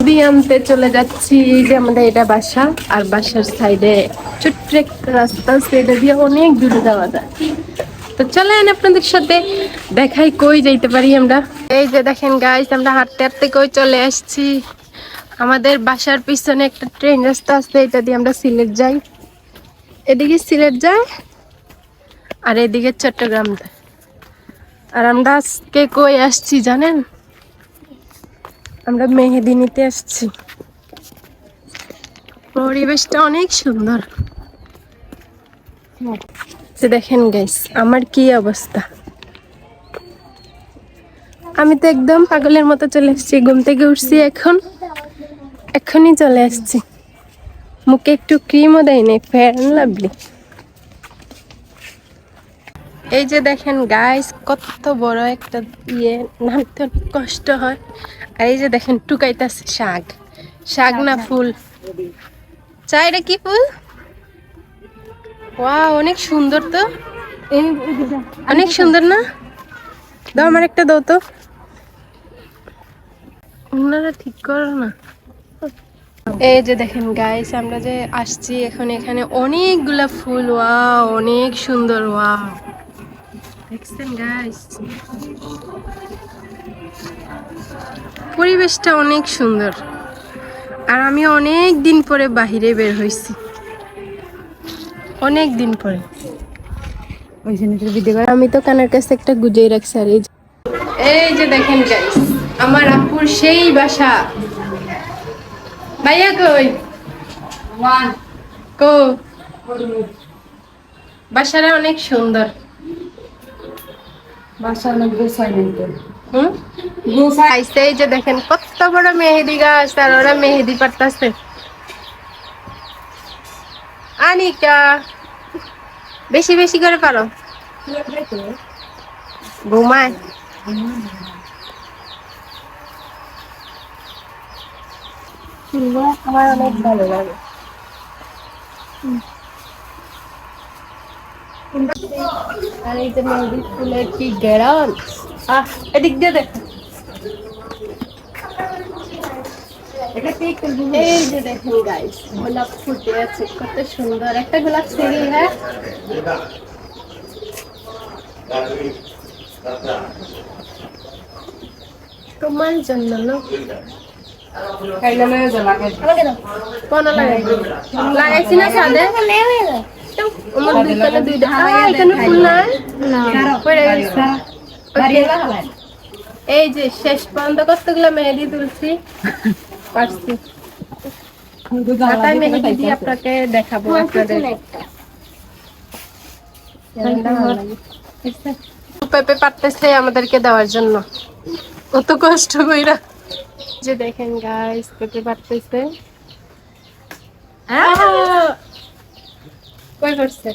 মুদি আনতে চলে যাচ্ছি। এই যে আমাদের এটা বাসা, আর বাসার সাইডে ছোট্ট একটা রাস্তা, সেটা দিয়ে অনেক দূরে যাওয়া যায়। তো চলেন আপনাদের সাথে দেখাই কই যাইতে পারি আমরা। এই যে দেখেন গাইস, আমরা হাঁটতে হাঁটতে কই চলে আসছি। আমাদের বাসার পিছনে একটা ট্রেন রাস্তা আছে, এটা দিয়ে আমরা সিলেট যাই। এদিকে সিলেট যাই আর এদিকে চট্টগ্রাম যায়। আর আমরা আজকে কই আসছি জানেন? আমরা মেহেদি নিতে আসছি। পরিবেশটা অনেক সুন্দর। দেখেন গাইস আমার কি অবস্থা। আমি তো একদম পাগলের মতো চলে এসেছি, ঘুম থেকে উঠছি এখনই চলে আসছি। মুখে একটু ক্রিমও দেয় নাই, ফেয়ার লাভলি। এই যে দেখেন গাইস, কত বড় একটা নামতে অনেক কষ্ট হয়। আর এই যে দেখেন টুকাইতেছে শাক। শাক না ফুল, চা এটা কি ফুল? ওয়াও, অনেক সুন্দর তো, অনেক সুন্দর না? দাও আমার একটা, দাও তো। ওনারা ঠিক করো না। এই যে দেখেন গাইস, আমরা যে আসছি এখন, এখানে অনেকগুলা ফুল। ওয়াও, অনেক সুন্দর। ওয়াও, দেখছেন গাইস, পরিবেশটা অনেক সুন্দর। আর আমি অনেক দিন পরে বাহিরে বের হইছি, অনেক দিন পরে। আমি তো কানের কাছে একটা গুজিয়ে রাখছি। আর এই যে দেখেন গাইস, আমার আপুর সেই বাসা। ভাইয়া কই? কো বাসাটা অনেক সুন্দর। এই যে দেখেন কত বড় মেহেদি গাছ, আর ওরা মেহেদি পাড়তাছে। আনিকা, বেশি বেশি করে পারো, ঘুমায়। আমার অনেক ভালো লাগে। আর এই যে মেহেদি ফুলের কি গেরান। এদিক দিয়ে দেখ, এই যে দেখেন গাইস, গোলাপ ফুটে আছে, কত সুন্দর একটা গোলাপ ছেড়ে। হ্যাঁ, তোমার জন্য লাগাইছি না ছাদে। এই যে শেষ পর্যন্ত কতগুলো মেহেদি তুলছি, পারছি। মেহেদি দিয়ে আপনাকে দেখাবো। পেঁপে পারতেছে আমাদেরকে দেওয়ার জন্য, কত কষ্ট কইরা। যে দেখেন গাইস, পেঁপে পারতেছে। কই করছে?